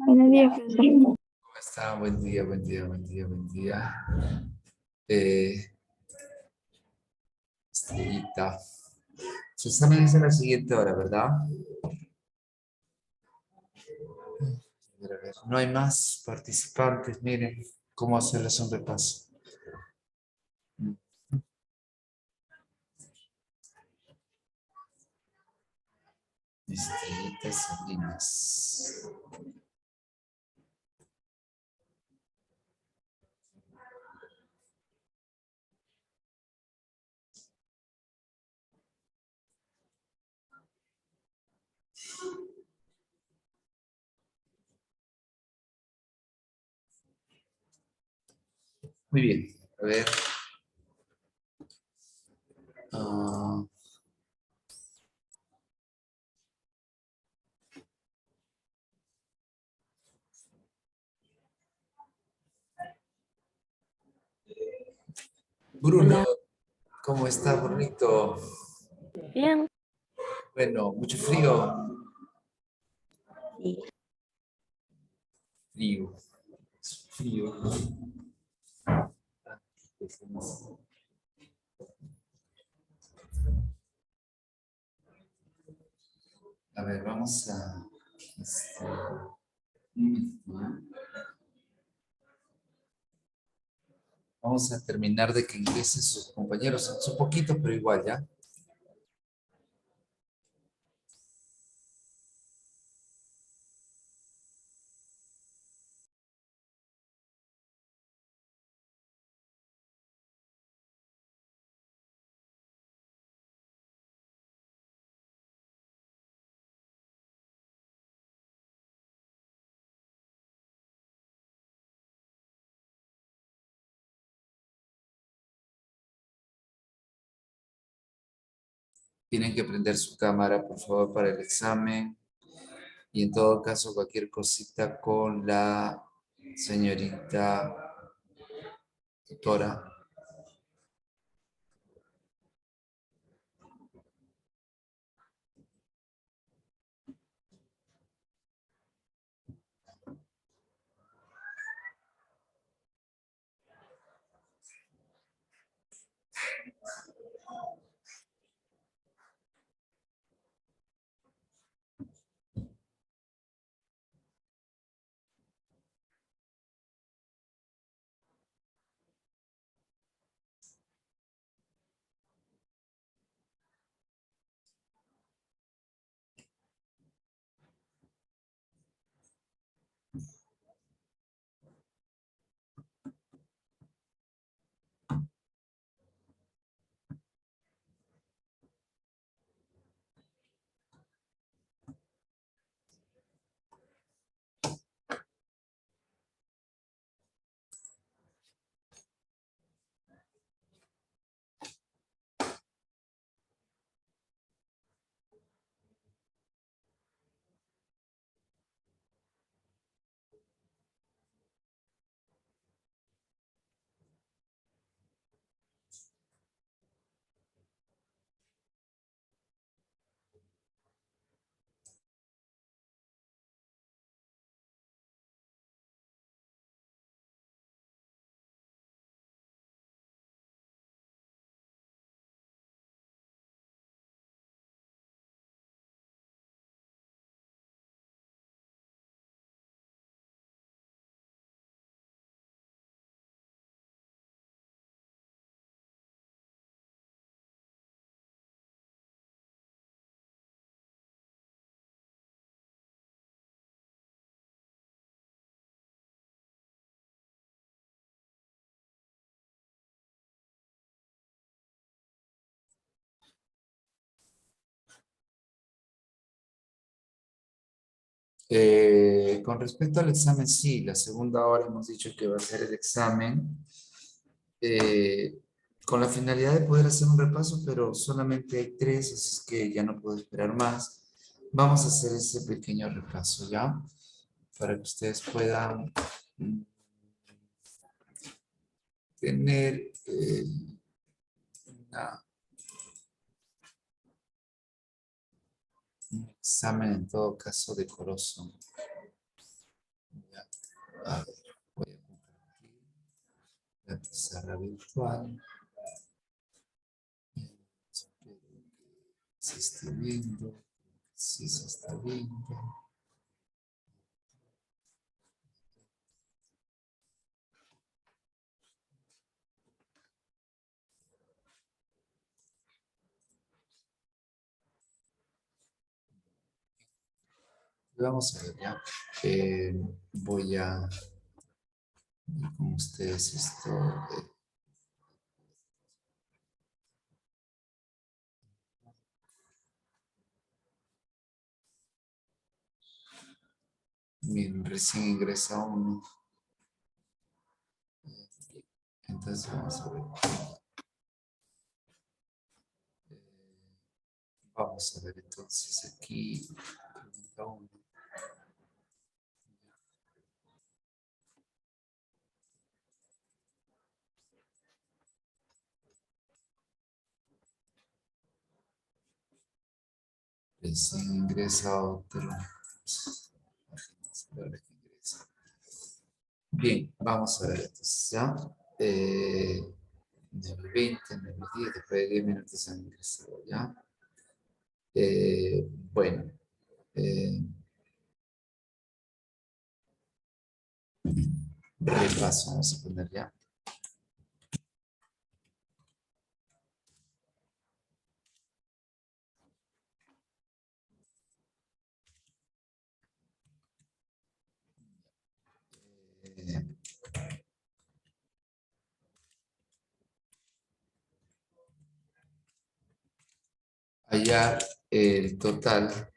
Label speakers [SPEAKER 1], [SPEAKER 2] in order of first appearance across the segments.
[SPEAKER 1] Buenos días, profesor.
[SPEAKER 2] ¿Cómo está? Buen día, buen día, buen día, buen día. Eh, Estrellita. Su examen es a la siguiente hora, ¿verdad? A ver. No hay más participantes. Miren cómo hacerles un repaso. Estrellitas Salinas. Muy bien. A ver. ah, Bruno,
[SPEAKER 1] Hola.
[SPEAKER 2] ¿cómo está, Brunito?
[SPEAKER 1] Bien.
[SPEAKER 2] Bueno, mucho frío.
[SPEAKER 1] Sí.
[SPEAKER 2] Frío. Frío. A ver, vamos a... ujú. Vamos a terminar de que ingresen sus compañeros. Es un poquito, pero igual, ¿ya? Tienen que prender su cámara, por favor, para el examen. Y en todo caso, cualquier cosita con la señorita tutora. Con respecto al examen, sí, la segunda hora hemos dicho que va a ser el examen eh, con la finalidad de poder hacer un repaso, pero solamente hay tres, así es que ya no puedo esperar más. Vamos a hacer ese pequeño repaso, ¿ya? Para que ustedes puedan mm, tener una- un examen en todo caso decoroso. A ver, voy a compartir la pizarra virtual. Espero que se esté viendo. Sí se está viendo. Vamos a ver ya. Voy a ver con ustedes esto. Miren, recién ingresa uno. Entonces vamos a ver. Vamos a ver entonces aquí. Pregunta uno. Recién ingresa otro. Bien, vamos a ver entonces ya. Nivel 20, nivel 10, después de 10 minutos han ingresado ya. Bueno, repaso, vamos a poner ya. Eh, hallar el total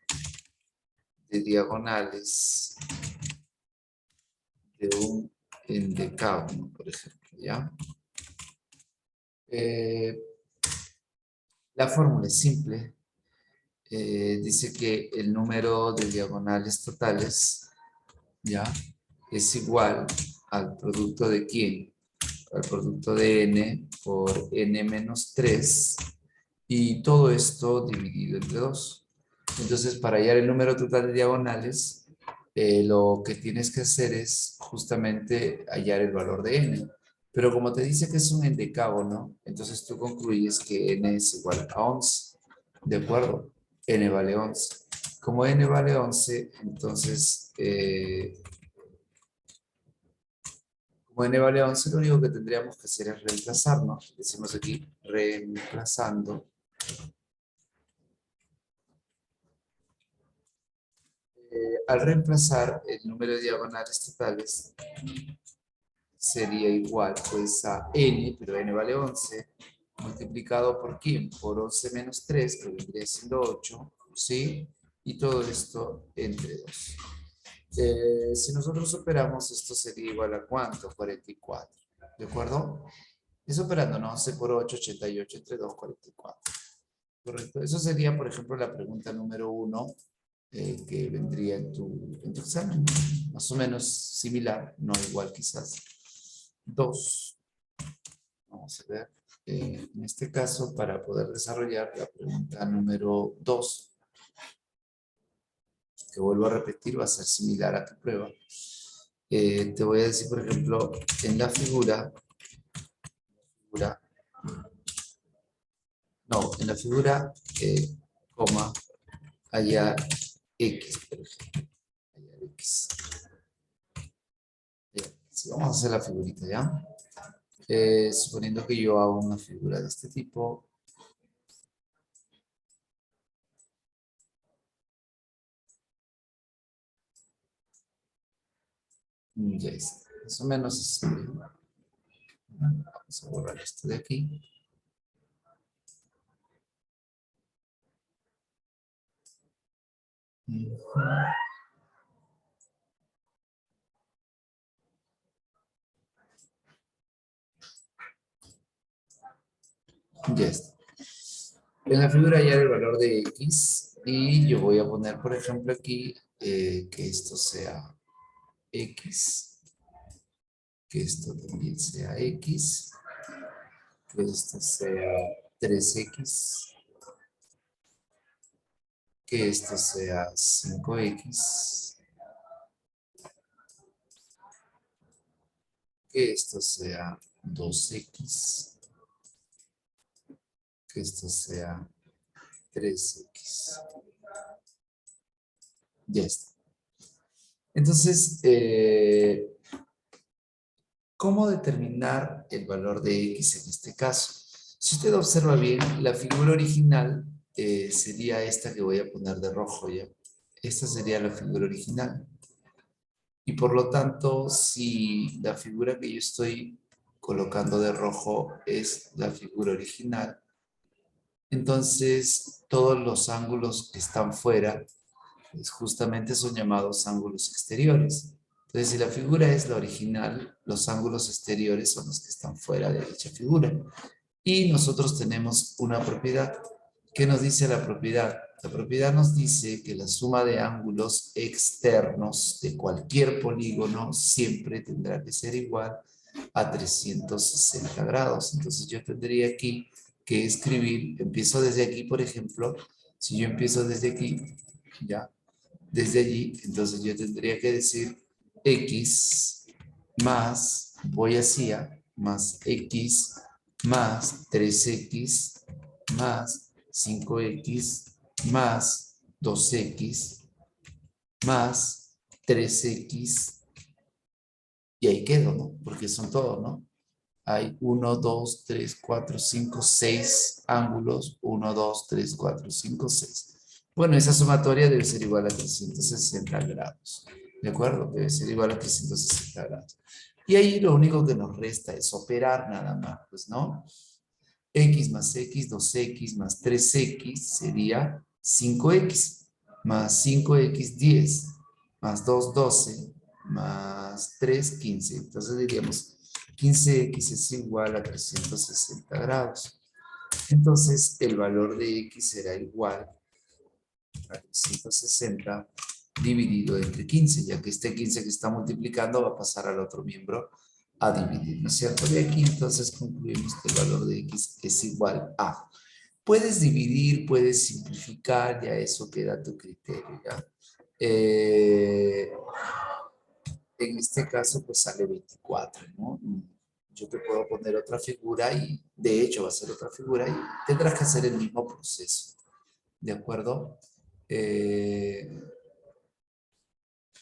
[SPEAKER 2] de diagonales de un endecágono, por ejemplo, ¿ya? La fórmula es simple. Dice que el número de diagonales totales, ¿ya? Es igual al producto de ¿quién? Al producto de n por n menos 3 y todo esto dividido entre 2. Entonces, para hallar el número total de diagonales, lo que tienes que hacer es justamente hallar el valor de n. Pero como te dice que es un endecágono, entonces tú concluyes que n es igual a 11. ¿De acuerdo? N vale 11. Como n vale 11, entonces, como n vale 11, lo único que tendríamos que hacer es reemplazarnos. Decimos aquí, reemplazando. Al reemplazar el número de diagonales totales sería igual pues a n, pero n vale 11, multiplicado por quién, por 11 menos 3, que vendría siendo 8, ¿sí? Y todo esto entre 2. Si nosotros operamos, esto sería igual a ¿cuánto? 44, ¿de acuerdo? Es operando, ¿no? 11 por 8, 88 entre 2, 44. Correcto. Eso sería, por ejemplo, la pregunta número 1 que vendría en tu examen. Más o menos similar, no igual quizás. 2. Vamos a ver. En este caso, para poder desarrollar la pregunta número 2, que vuelvo a repetir, va a ser similar a tu prueba. Te voy a decir, por ejemplo, en la figura, coma, hallar X, por ejemplo. Hallar X. Bien, sí, vamos a hacer la figurita, ¿ya? Suponiendo que yo hago una figura de este tipo. Ya está. Más o menos así. Vamos a borrar esto de aquí. Ya está. En la figura ya el valor de X y yo voy a poner, por ejemplo, aquí que esto sea X, que esto también sea X, que esto sea 3X, que esto sea 5X, que esto sea 2x, que esto sea 3x. Ya está. Entonces, ¿cómo determinar el valor de x en este caso? Si usted observa bien, la figura original sería esta que voy a poner de rojo, ¿ya? Esta sería la figura original. Y por lo tanto, si la figura que yo estoy colocando de rojo es la figura original, entonces todos los ángulos que están fuera, pues justamente son llamados ángulos exteriores. Entonces, si la figura es la original, los ángulos exteriores son los que están fuera de dicha figura. Y nosotros tenemos una propiedad. ¿Qué nos dice la propiedad? La propiedad nos dice que la suma de ángulos externos de cualquier polígono siempre tendrá que ser igual a 360 grados. Entonces yo tendría aquí que escribir, empiezo desde aquí, por ejemplo, si yo empiezo desde aquí, ya, desde allí, entonces yo tendría que decir x más, voy hacia, más x más 3x más 5x más 2x más 3x y ahí quedo, ¿no? Porque son todos, ¿no? Hay 1, 2, 3, 4, 5, 6 ángulos. 1, 2, 3, 4, 5, 6. Bueno, esa sumatoria debe ser igual a 360 grados. ¿De acuerdo? Debe ser igual a 360 grados. Y ahí lo único que nos resta es operar nada más, pues, ¿no? X más X, 2X más 3X sería 5X. Más 5X, 10. Más 2, 12. Más 3, 15. Entonces diríamos 15x es igual a 360 grados. Entonces, el valor de x será igual a 360 dividido entre 15, ya que este 15 que está multiplicando va a pasar al otro miembro a dividir, ¿no es cierto? De aquí, entonces, concluimos que el valor de x es igual a. Puedes dividir, puedes simplificar, ya eso queda a tu criterio, ¿ya? En este caso, pues sale 24, ¿no? Yo te puedo poner otra figura y de hecho va a ser otra figura y tendrás que hacer el mismo proceso, ¿de acuerdo?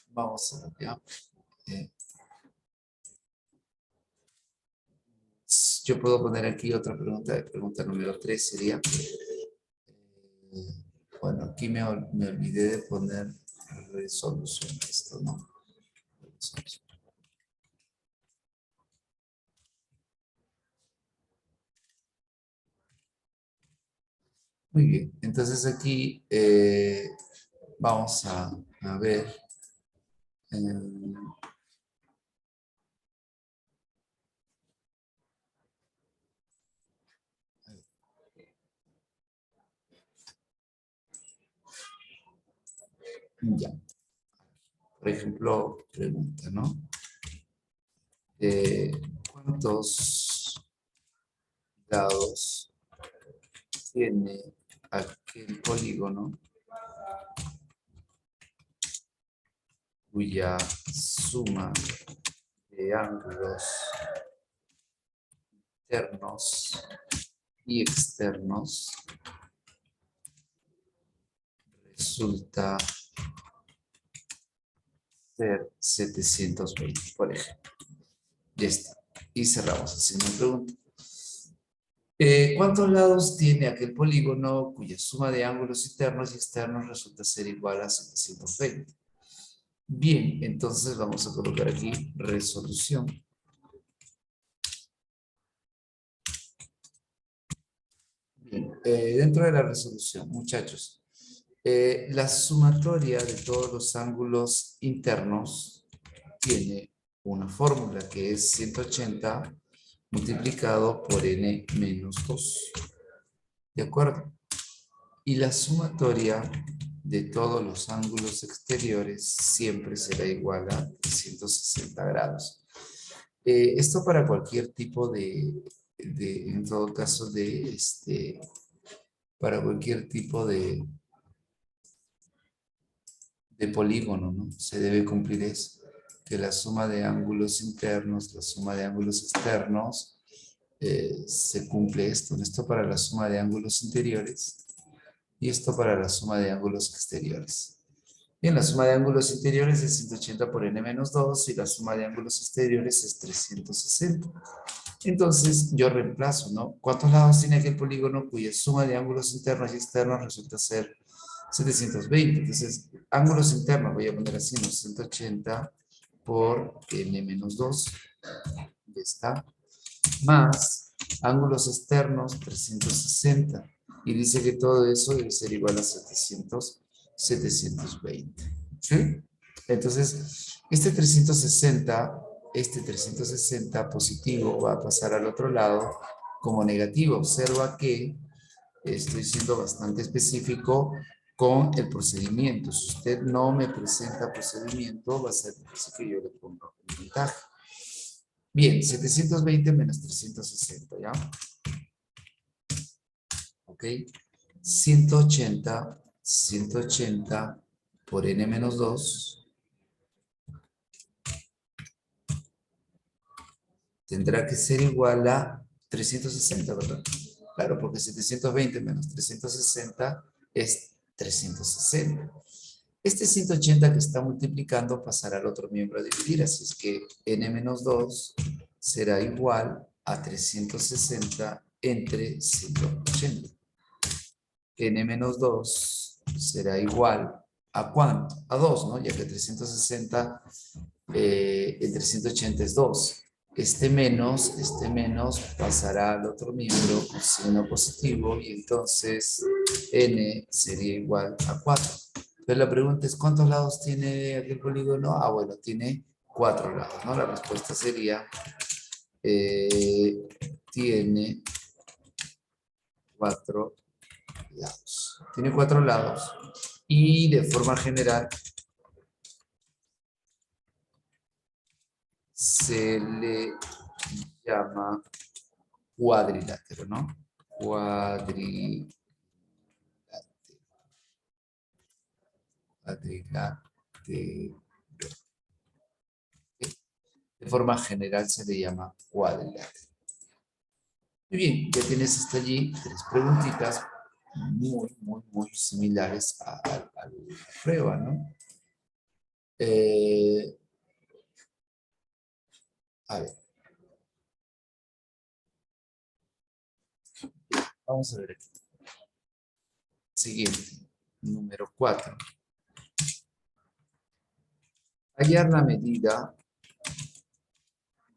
[SPEAKER 2] Vamos a ver, ¿ya? Eh, yo puedo poner aquí otra pregunta, pregunta número 3 sería, bueno, aquí me olvidé de poner resolución a esto, ¿no? Resolución. Muy bien, entonces aquí vamos a ver. Ya, por ejemplo, pregunta, ¿no? ¿Cuántos lados tiene aquel polígono cuya suma de ángulos internos y externos resulta ser 720, por ejemplo? Ya está. Y cerramos así una pregunta. ¿Cuántos lados tiene aquel polígono cuya suma de ángulos internos y externos resulta ser igual a 720? Bien, entonces vamos a colocar aquí resolución. Bien, dentro de la resolución, muchachos, la sumatoria de todos los ángulos internos tiene una fórmula que es 180 multiplicado por n menos 2. ¿De acuerdo? Y la sumatoria de todos los ángulos exteriores siempre será igual a 360 grados. Esto para cualquier tipo en todo caso, para cualquier tipo de polígono, ¿no? Se debe cumplir eso. que la suma de ángulos internos, la suma de ángulos externos, se cumple esto. Esto para la suma de ángulos interiores y esto para la suma de ángulos exteriores. Bien, la suma de ángulos interiores es 180 por n menos 2 y la suma de ángulos exteriores es 360. Entonces yo reemplazo, ¿no? ¿Cuántos lados tiene aquel polígono cuya suma de ángulos internos y externos resulta ser 720? Entonces, ángulos internos, voy a poner así, ¿no? 180 por n menos 2. Ya está. Más ángulos externos, 360. Y dice que todo eso debe ser igual a 720. ¿Sí? Entonces, este 360 positivo va a pasar al otro lado como negativo. Observa que estoy siendo bastante específico con el procedimiento. Si usted no me presenta procedimiento, va a ser difícil que yo le ponga un puntaje. Bien, 720 menos 360, ¿ya? Ok. 180 por n menos 2 tendrá que ser igual a 360, ¿verdad? Claro, porque 720 menos 360 es 360. Este 180 que está multiplicando pasará al otro miembro a dividir, así es que n menos 2 será igual a 360 entre 180. N menos 2 será igual a ¿cuánto? A 2, ¿no? Ya que 360 entre 180 es 2. Este menos pasará al otro miembro con signo positivo y entonces n sería igual a 4. Entonces la pregunta es, ¿cuántos lados tiene aquel polígono? Ah, bueno, tiene 4 lados, ¿no? La respuesta sería, tiene 4 lados. Tiene 4 lados. Y de forma general, se le llama cuadrilátero, ¿no? Cuadrilátero. De forma general se le llama cuadrilátero. Muy bien, ya tienes hasta allí 3 preguntitas muy similares a la prueba, ¿no? A ver. Vamos a ver aquí. Siguiente, número 4. Hallar la medida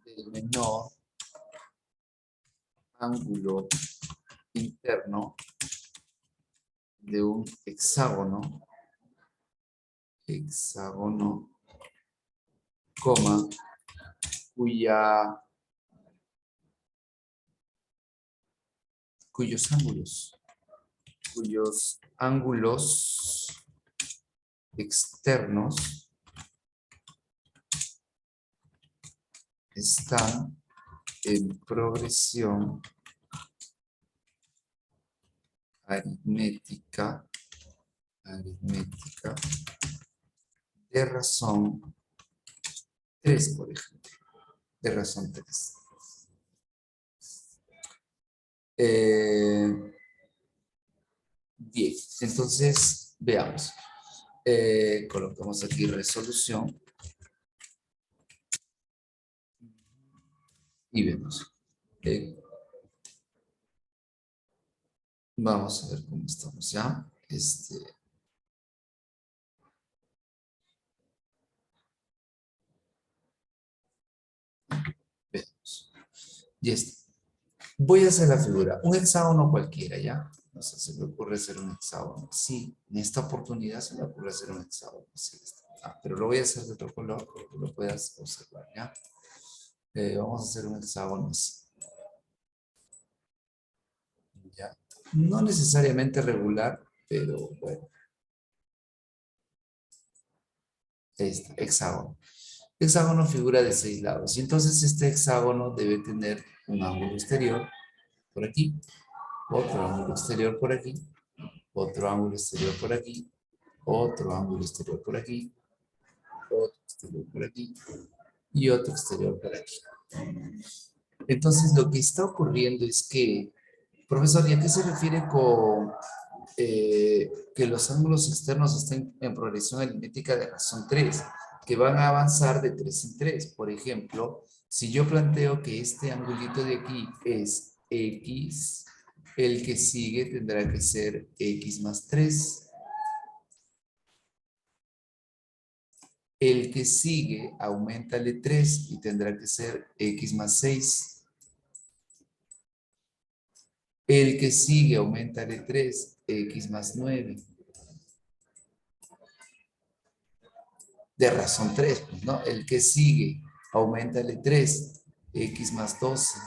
[SPEAKER 2] del menor ángulo interno de un hexágono, coma, cuyos ángulos externos están en progresión aritmética de razón 3, por ejemplo. De razón 3. Bien, entonces veamos. Colocamos aquí resolución y vemos. Vamos a ver cómo estamos ya. Veamos. Ya está. Voy a hacer la figura. Un hexágono cualquiera, ¿ya? No sé, se me ocurre hacer un hexágono. Sí, en esta oportunidad se me ocurre hacer un hexágono. Sí, pero lo voy a hacer de otro color para que lo puedas observar, ¿ya? Vamos a hacer un hexágono así. ¿Ya? No necesariamente regular, pero bueno. Este, hexágono. Hexágono figura de 6 lados. Y entonces este hexágono debe tener un ángulo exterior por aquí, otro ángulo exterior por aquí, otro ángulo exterior por aquí, otro ángulo exterior por aquí, otro exterior por aquí y otro exterior por aquí. Entonces, lo que está ocurriendo es que, profesor, ¿y a qué se refiere con que los ángulos externos estén en progresión aritmética de razón 3, que van a avanzar de 3 en 3? Por ejemplo, si yo planteo que este angulito de aquí es X, el que sigue tendrá que ser X más 3. El que sigue, auméntale 3 y tendrá que ser X más 6. El que sigue, auméntale 3, X más 9. De razón 3, pues, ¿no? El que sigue, auméntale 3, X más 12.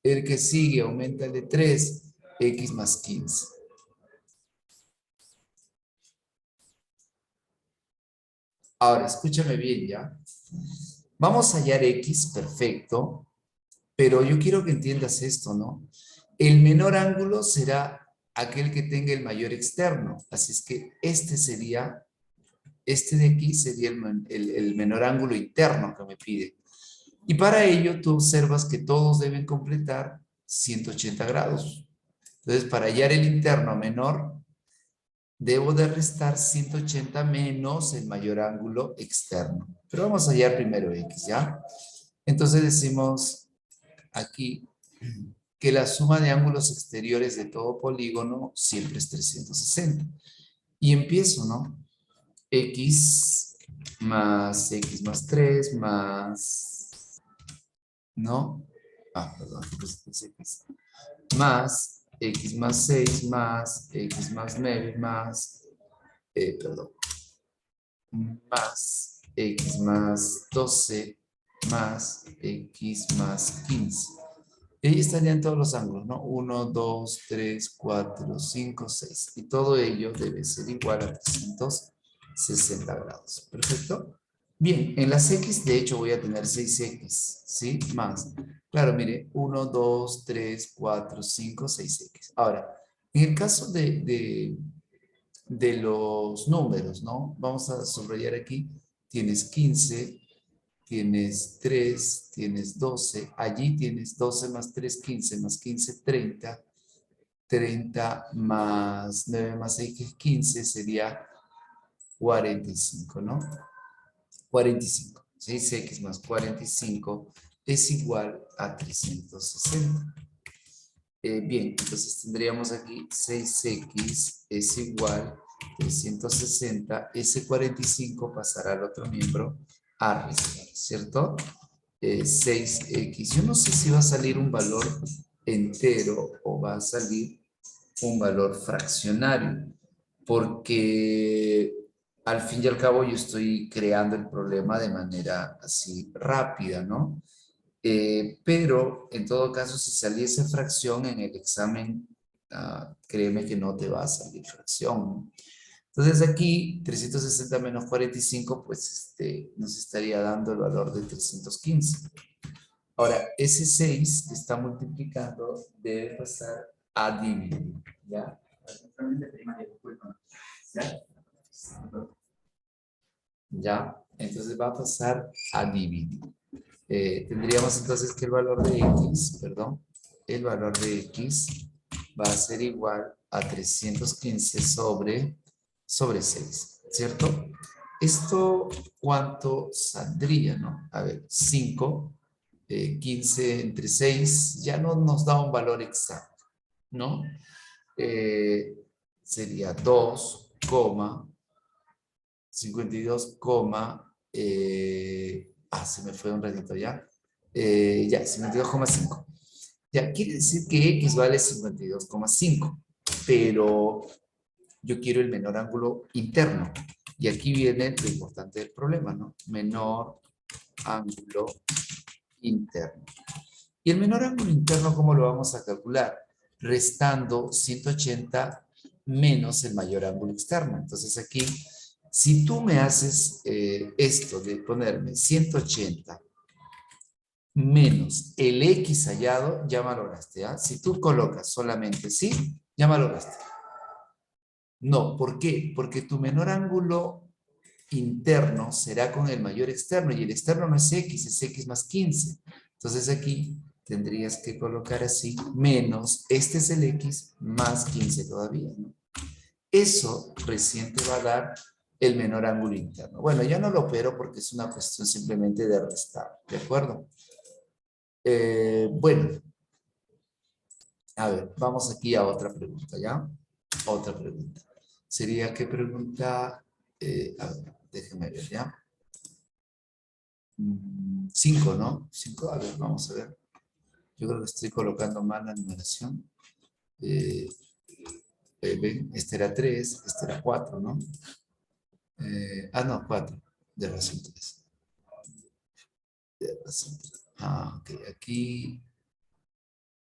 [SPEAKER 2] El que sigue, auméntale 3, X más 15. Ahora, escúchame bien, ¿ya? Vamos a hallar X, perfecto, pero yo quiero que entiendas esto, ¿no? El menor ángulo será aquel que tenga el mayor externo, así es que este de aquí sería el menor ángulo interno que me pide. Y para ello tú observas que todos deben completar 180 grados. Entonces, para hallar el interno menor, debo de restar 180 menos el mayor ángulo externo. Pero vamos a hallar primero X, ¿ya? Entonces decimos aquí que la suma de ángulos exteriores de todo polígono siempre es 360. Y empiezo, ¿no? X más 3 más, ¿no? Perdón, pues es X. Más X más 6 más X más 9 más, perdón, más X más 12 más X más 15. Y ahí estarían todos los ángulos, ¿no? 1, 2, 3, 4, 5, 6. Y todo ello debe ser igual a 360 grados. ¿Perfecto? Bien, en las X, de hecho, voy a tener 6X, ¿sí? Más. Claro, mire, 1, 2, 3, 4, 5, 6X. Ahora, en el caso de los números, ¿no? Vamos a subrayar aquí. Tienes 15, tienes 3, tienes 12, allí tienes 12 más 3, 15 más 15, 30, 30 más 9 más 6, que es 15, sería 45, ¿no? 45, 6x más 45 es igual a 360. Bien, entonces tendríamos aquí 6x es igual a 360, ese 45 pasará al otro miembro a restar, ¿cierto? 6x, yo no sé si va a salir un valor entero o va a salir un valor fraccionario, porque al fin y al cabo yo estoy creando el problema de manera así rápida, ¿no? Pero en todo caso, si saliese fracción en el examen, créeme que no te va a salir fracción, ¿no? Entonces aquí 360 menos 45 pues nos estaría dando el valor de 315. Ahora, ese 6 que está multiplicando debe pasar a dividir, ¿ya? ¿Ya? ¿Ya? Entonces va a pasar a dividir. Tendríamos entonces que el valor de X, perdón, el valor de X va a ser igual a 315 sobre 6, ¿cierto? Esto, ¿cuánto saldría, no? A ver, 5, 15 entre 6, ya no nos da un valor exacto, ¿no? Sería 2, 52, se me fue un ratito ya. Ya, 52,5. Ya, quiere decir que X vale 52,5, pero yo quiero el menor ángulo interno. Y aquí viene lo importante del problema, ¿no? Menor ángulo interno. ¿Y el menor ángulo interno cómo lo vamos a calcular? Restando 180 menos el mayor ángulo externo. Entonces aquí, si tú me haces esto de ponerme 180 menos el X hallado, ya valoraste, ¿ah? Si tú colocas solamente sí, ya valoraste. No, ¿por qué? Porque tu menor ángulo interno será con el mayor externo y el externo no es x más 15. Entonces aquí tendrías que colocar así, menos, este es el x más 15 todavía, ¿no? Eso recién te va a dar el menor ángulo interno. Bueno, ya no lo opero porque es una cuestión simplemente de restar, ¿de acuerdo? Bueno, a ver, vamos aquí a otra pregunta, ¿ya? Otra pregunta. Sería, ¿qué pregunta? A ver, déjeme ver, ¿ya? 5, ¿no? 5, a ver, vamos a ver. Yo creo que estoy colocando mal la numeración. Ven, este era 3, este era 4, ¿no? No, 4. De razón 3. De razón 3. Ok, aquí.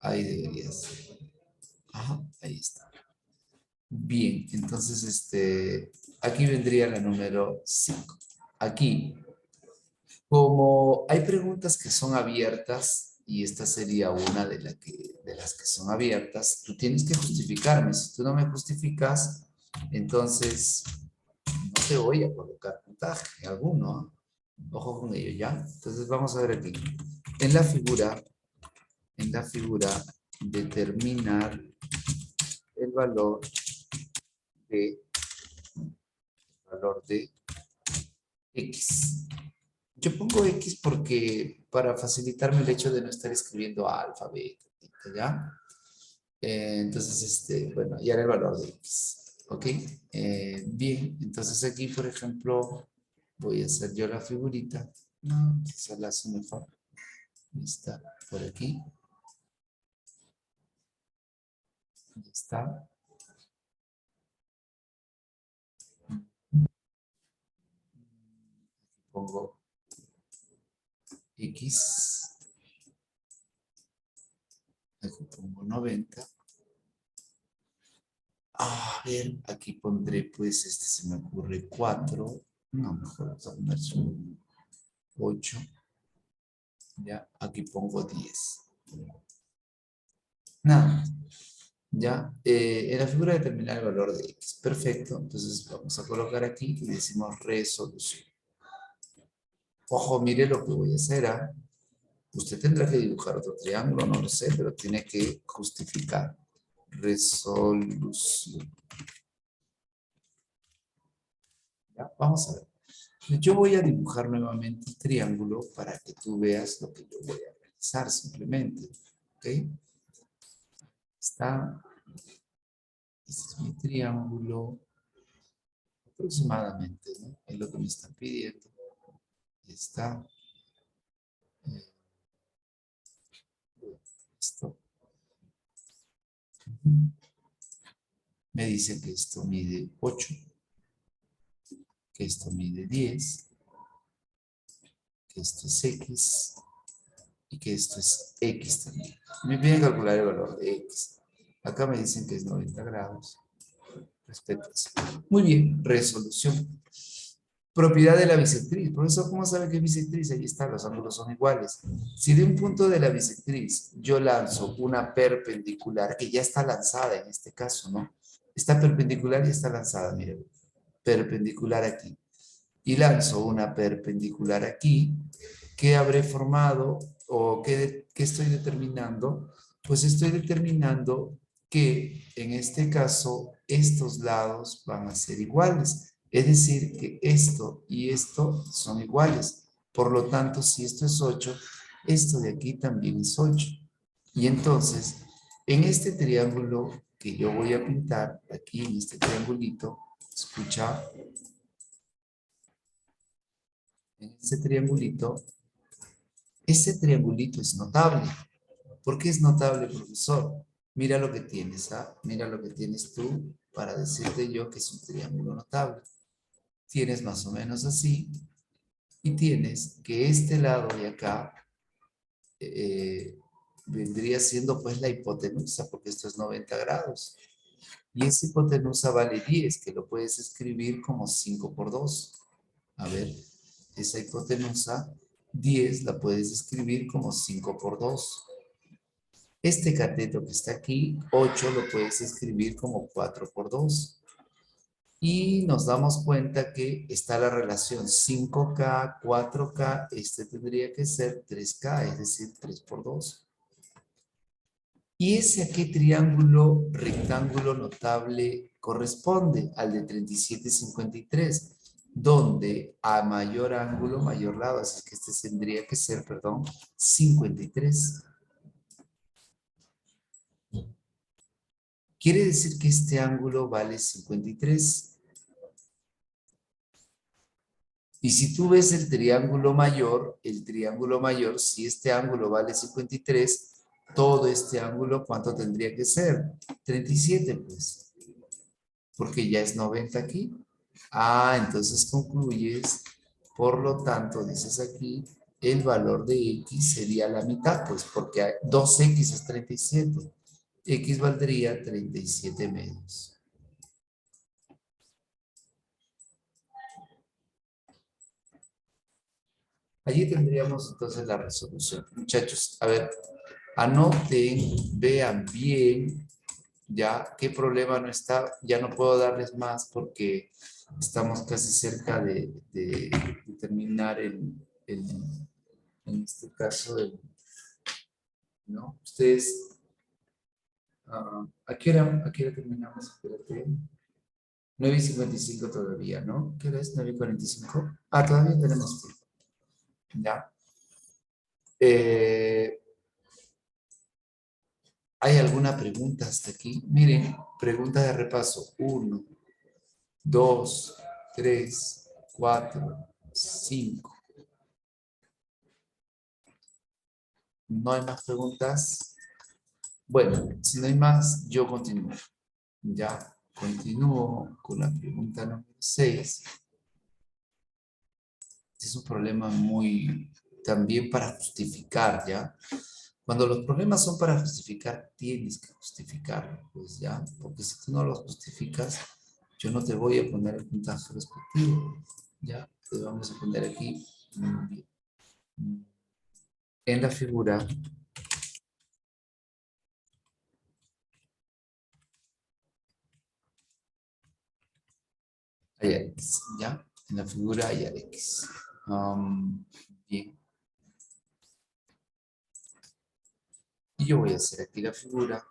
[SPEAKER 2] Ahí debería ser. Ajá, ahí está. Bien, entonces aquí vendría la número 5. Aquí, como hay preguntas que son abiertas, y esta sería una de las que son abiertas, tú tienes que justificarme. Si tú no me justificas, entonces no te voy a colocar puntaje alguno. ¿Ah? Ojo con ello, ¿ya? Entonces vamos a ver aquí. En la figura, determinar el de, valor de X. Yo pongo X porque para facilitarme el hecho de no estar escribiendo alfa, beta, ¿ya? Entonces, bueno, ya era el valor de X, ¿ok? Bien, entonces aquí, por ejemplo, voy a hacer yo la figurita. No, esa la hace mejor. Está por aquí. Ya está. Pongo X. Aquí pongo 90. A ver, aquí pondré, pues, se me ocurre 4. No, mejor vamos a poner 8. Ya, aquí pongo 10. Nada, ya. En la figura determinar el valor de X. Perfecto. Entonces vamos a colocar aquí y decimos resolución. Ojo, mire lo que voy a hacer. Usted tendrá que dibujar otro triángulo, no lo sé, pero tiene que justificar. Resolución. ¿Ya? Vamos a ver. Yo voy a dibujar nuevamente el triángulo para que tú veas lo que yo voy a realizar simplemente. ¿Ok? Está. Este es mi triángulo. Aproximadamente, ¿no? Es lo que me están pidiendo. Está. Esto. Me dice que esto mide 8, que esto mide 10, que esto es X y que esto es X también. Me piden calcular el valor de X. Acá me dicen que es 90 grados. Respecto a eso. Muy bien, resolución. Propiedad de la bisectriz. Profesor, ¿cómo sabe que es bisectriz? Ahí está, los ángulos son iguales. Si de un punto de la bisectriz yo lanzo una perpendicular, que ya está lanzada en este caso, ¿no? Está perpendicular y está lanzada, miren. Perpendicular aquí. Y lanzo una perpendicular aquí, ¿qué habré formado o qué estoy determinando? Pues estoy determinando que en este caso estos lados van a ser iguales. Es decir, que esto y esto son iguales. Por lo tanto, si esto es 8, esto de aquí también es 8. Y entonces, en este triángulo que yo voy a pintar, aquí en este triangulito, escucha, en este triangulito es notable. ¿Por qué es notable, profesor? Mira lo que tienes, ¿ah? Mira lo que tienes tú para decirte yo que es un triángulo notable. Tienes más o menos así, y tienes que este lado de acá vendría siendo pues la hipotenusa, porque esto es 90 grados. Y esa hipotenusa vale 10, que lo puedes escribir como 5 por 2. A ver, esa hipotenusa 10 la puedes escribir como 5 por 2. Este cateto que está aquí, 8, lo puedes escribir como 4 por 2. Y nos damos cuenta que está la relación 5K, 4K, este tendría que ser 3K, es decir, 3 por 2. ¿Y ese a qué triángulo rectángulo notable corresponde? Al de 37,53, donde a mayor ángulo, mayor lado, así que este tendría que ser, perdón, 53. Quiere decir que este ángulo vale 53. Y si tú ves el triángulo mayor, si este ángulo vale 53, todo este ángulo, ¿cuánto tendría que ser? 37, pues, porque ya es 90 aquí. Ah, entonces concluyes, por lo tanto, dices aquí, el valor de X sería la mitad, pues, porque 2X es 37. X valdría 37 medios. Allí tendríamos entonces la resolución. Muchachos, a ver, anoten, vean bien, ya qué problema no está. Ya no puedo darles más porque estamos casi cerca de terminar en este caso, ¿no? Ustedes, ¿a qué hora terminamos? Espérate. 9:55 todavía, ¿no? ¿Qué hora es? 9:45. Ah, todavía tenemos tiempo. Ya. Eh, ¿Hay alguna pregunta hasta aquí? Miren, pregunta de repaso. 1, 2, 3, 4, 5. ¿No hay más preguntas? Bueno, si no hay más, yo continúo. Ya, continúo con la pregunta número 6. Es un problema muy también para justificar, ¿ya? Cuando los problemas son para justificar, tienes que justificarlo, pues ya, porque si tú no los justificas, yo no te voy a poner el puntaje respectivo, ya, te vamos a poner aquí, en la figura, hay X, ya, en la figura hay X. Bien, y yo voy a hacer aquí la figura.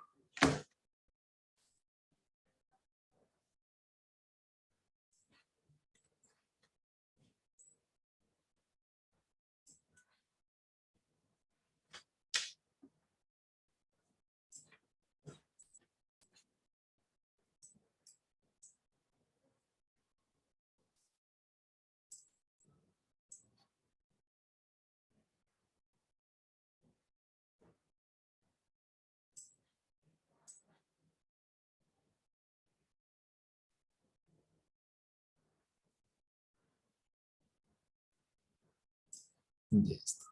[SPEAKER 2] Ya está.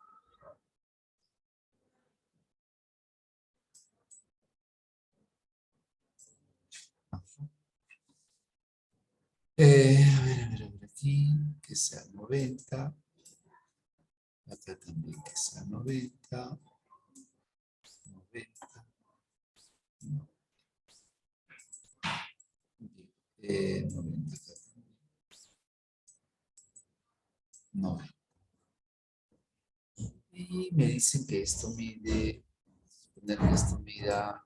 [SPEAKER 2] A ver, aquí, que sea 90. Acá también que sea 90. 90. No, 90 acá también. 90. Y me dicen que esto mide, poner que esto mida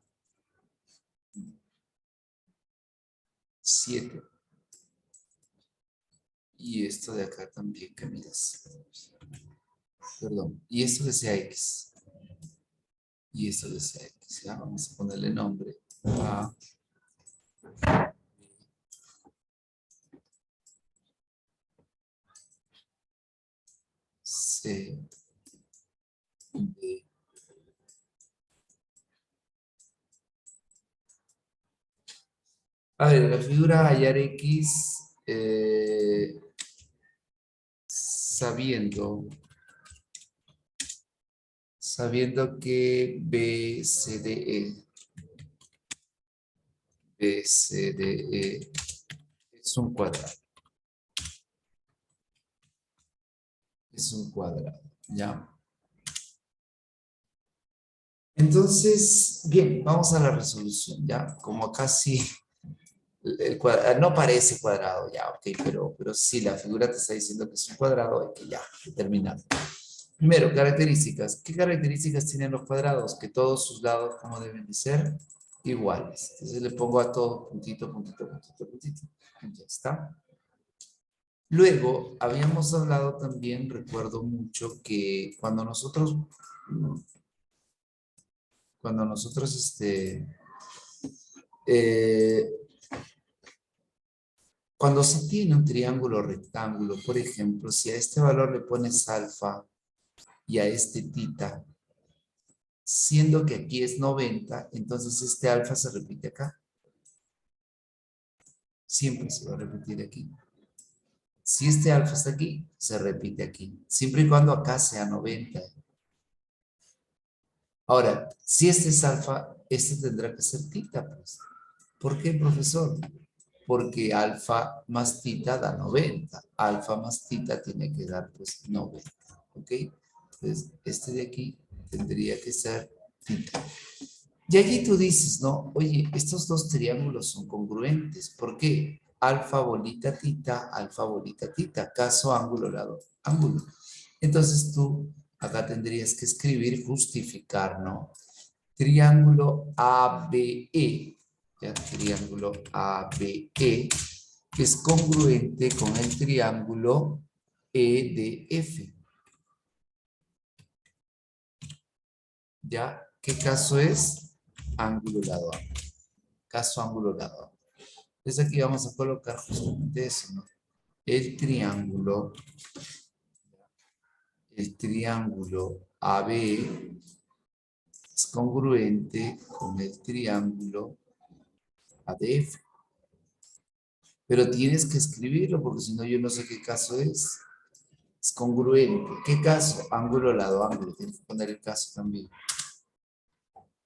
[SPEAKER 2] 7. Y esto de acá también que mida 7. Perdón. Y esto que sea X. Y esto que sea X. ¿Ya? Vamos a ponerle nombre a C, D. A ver, en la figura hallar X sabiendo que BCDE es un cuadrado. Es un cuadrado, ¿ya? Entonces, bien, vamos a la resolución, ¿ya? Como acá sí no parece cuadrado ya, ok, pero sí, la figura te está diciendo que es un cuadrado, hay que ya determinar. Primero, características. ¿Qué características tienen los cuadrados? Que todos sus lados, ¿cómo deben de ser? Iguales. Entonces le pongo a todos puntito, puntito, puntito, puntito. Y ya está. Luego, habíamos hablado también, recuerdo mucho, que eh, cuando se tiene un triángulo rectángulo, por ejemplo, si a este valor le pones alfa y a este tita, siendo que aquí es 90, entonces este alfa se repite acá. Siempre se va a repetir aquí. Si este alfa está aquí, se repite aquí. Siempre y cuando acá sea 90. Ahora, si este es alfa, este tendrá que ser tita, pues. ¿Por qué, profesor? Porque alfa más tita da 90. Alfa más tita tiene que dar, pues, 90. ¿Ok? Entonces, este de aquí tendría que ser tita. Y allí tú dices, ¿no? Oye, estos dos triángulos son congruentes. ¿Por qué? Alfa bolita tita. Caso ángulo, lado, ángulo. Entonces tú acá tendrías que escribir, justificar, ¿no? Triángulo ABE. Ya, triángulo ABE, que es congruente con el triángulo EDF. ¿Ya? ¿Qué caso es? Ángulo, lado, ángulo. Caso ángulo, lado, ángulo. Entonces aquí vamos a colocar justamente eso, ¿no? El triángulo AB es congruente con el triángulo ADF. Pero tienes que escribirlo porque si no yo no sé qué caso es. Es congruente. ¿Qué caso? Ángulo, lado, ángulo. Tienes que poner el caso también.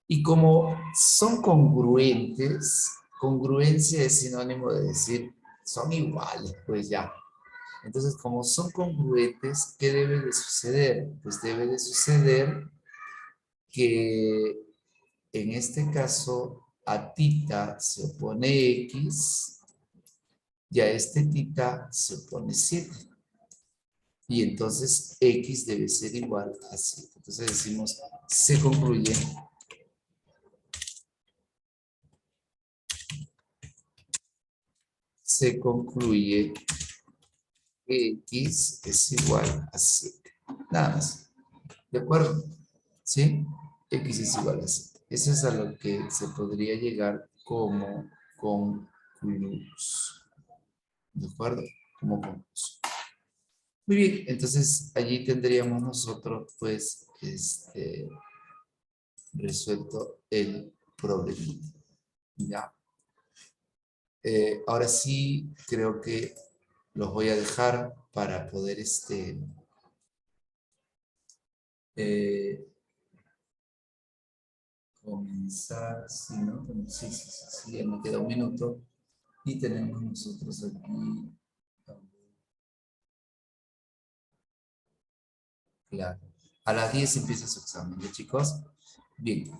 [SPEAKER 2] Y como son congruentes, congruencia es sinónimo de decir son iguales, pues ya. Entonces, como son congruentes, ¿qué debe de suceder? Pues debe de suceder que en este caso a tita se opone x y a este tita se opone 7. Y entonces x debe ser igual a 7. Entonces decimos, se concluye que x es igual a 7. Nada más. ¿De acuerdo? ¿Sí? X es igual a 7. Eso es a lo que se podría llegar como conclusión. ¿De acuerdo? Como conclusión. Muy bien, entonces allí tendríamos nosotros, pues, resuelto el problema. ¿Ya? Ahora sí, creo que los voy a dejar para poder, eh, comenzar, sí, ¿no? Sí, sí, sí, sí, ya me queda un minuto. Y tenemos nosotros aquí, claro, a las 10 empieza su examen, ¿ya, chicos? Bien,